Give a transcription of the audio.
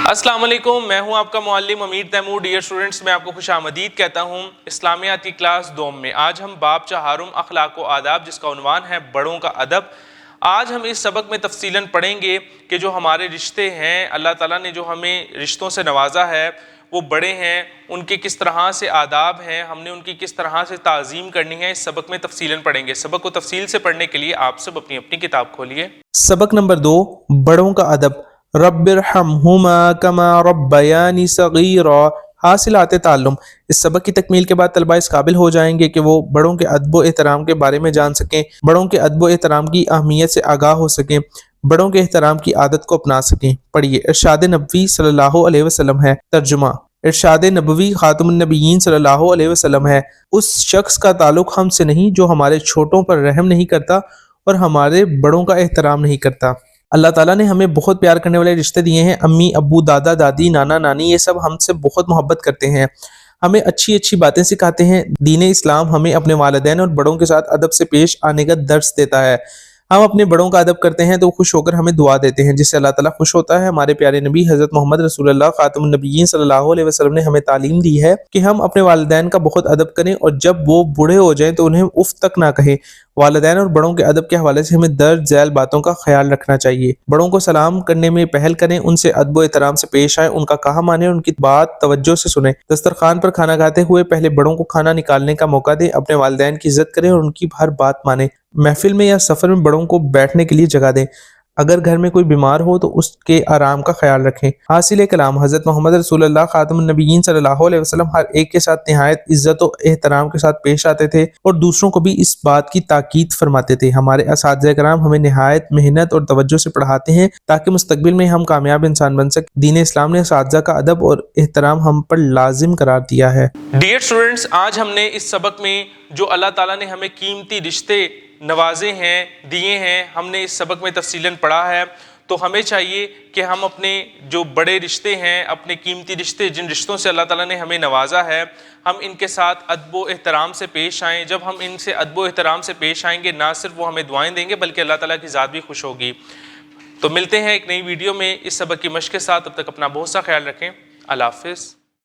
السلام علیکم، میں ہوں آپ کا معلم امیر تیمور۔ ڈیئر اسٹوڈنٹس، میں آپ کو خوش آمدید کہتا ہوں اسلامیات کی کلاس دوم میں۔ آج ہم باب چہارم اخلاق و آداب، جس کا عنوان ہے بڑوں کا ادب۔ آج ہم اس سبق میں تفصیلاً پڑھیں گے کہ جو ہمارے رشتے ہیں، اللہ تعالیٰ نے جو ہمیں رشتوں سے نوازا ہے، وہ بڑے ہیں، ان کے کس طرح سے آداب ہیں، ہم نے ان کی کس طرح سے تعظیم کرنی ہے، اس سبق میں تفصیلاً پڑھیں گے۔ سبق کو تفصیل سے پڑھنے کے لیے آپ سب اپنی اپنی کتاب کھولیے۔ سبق نمبر 2، بڑوں کا ادب۔ رب ارحمہما کما ربیانی صغیرا۔ حاصلات تعلم۔ اس سبق کی تکمیل کے بعد طلبہ اس قابل ہو جائیں گے کہ وہ بڑوں کے ادب و احترام کے بارے میں جان سکیں، بڑوں کے ادب و احترام کی اہمیت سے آگاہ ہو سکیں، بڑوں کے احترام کی عادت کو اپنا سکیں۔ پڑھیے۔ ارشاد نبوی صلی اللہ علیہ وسلم ہے۔ ترجمہ۔ ارشاد نبوی خاتم النبیین صلی اللہ علیہ وسلم ہے: اس شخص کا تعلق ہم سے نہیں جو ہمارے چھوٹوں پر رحم نہیں کرتا اور ہمارے بڑوں کا احترام نہیں کرتا۔ اللہ تعالیٰ نے ہمیں بہت پیار کرنے والے رشتے دیے ہیں۔ امی، ابو، دادا، دادی، نانا، نانی، یہ سب ہم سے بہت محبت کرتے ہیں، ہمیں اچھی اچھی باتیں سکھاتے ہیں۔ دین اسلام ہمیں اپنے والدین اور بڑوں کے ساتھ ادب سے پیش آنے کا درس دیتا ہے۔ ہم اپنے بڑوں کا ادب کرتے ہیں تو خوش ہو کر ہمیں دعا دیتے ہیں، جس سے اللہ تعالیٰ خوش ہوتا ہے۔ ہمارے پیارے نبی حضرت محمد رسول اللہ خاتم النبیین صلی اللہ علیہ وسلم نے ہمیں تعلیم دی ہے کہ ہم اپنے والدین کا بہت ادب کریں، اور جب وہ بوڑھے ہو جائیں تو انہیں اف تک نہ کہیں۔ والدین اور بڑوں کے ادب کے حوالے سے ہمیں درج ذیل باتوں کا خیال رکھنا چاہیے۔ بڑوں کو سلام کرنے میں پہل کریں، ان سے ادب و احترام سے پیش آئیں، ان کا کہا مانیں، ان کی بات توجہ سے سنیں۔ دسترخوان پر کھانا کھاتے ہوئے پہلے بڑوں کو کھانا نکالنے کا موقع دیں، اپنے والدین کی عزت کریں اور ان کی ہر بات مانیں۔ محفل میں یا سفر میں بڑوں کو بیٹھنے کے لیے جگہ دیں۔ اگر گھر میں کوئی بیمار ہو تو اس کے آرام کا خیال رکھیں۔ حاصل کلام: حضرت محمد رسول اللہ خاتم النبیین صلی اللہ علیہ وسلم ہر ایک کے ساتھ نہایت عزت و احترام کے ساتھ پیش آتے تھے اور دوسروں کو بھی اس بات کی تاکید فرماتے تھے۔ ہمارے اساتذہ کرام ہمیں نہایت محنت اور توجہ سے پڑھاتے ہیں تاکہ مستقبل میں ہم کامیاب انسان بن سکیں۔ دین اسلام نے اساتذہ کا ادب اور احترام ہم پر لازم قرار دیا ہے۔ ڈیئر اسٹوڈنٹس، آج ہم نے اس سبق میں جو اللہ تعالیٰ نے ہمیں قیمتی رشتے نوازے ہیں، دیے ہیں، ہم نے اس سبق میں تفصیلاً پڑھا ہے۔ تو ہمیں چاہیے کہ ہم اپنے جو بڑے رشتے ہیں، اپنے قیمتی رشتے، جن رشتوں سے اللہ تعالیٰ نے ہمیں نوازا ہے، ہم ان کے ساتھ ادب و احترام سے پیش آئیں۔ جب ہم ان سے ادب و احترام سے پیش آئیں گے، نہ صرف وہ ہمیں دعائیں دیں گے بلکہ اللہ تعالیٰ کی ذات بھی خوش ہوگی۔ تو ملتے ہیں ایک نئی ویڈیو میں اس سبق کی مشق کے ساتھ۔ تب تک اپنا بہت سا خیال رکھیں۔ اللہ حافظ۔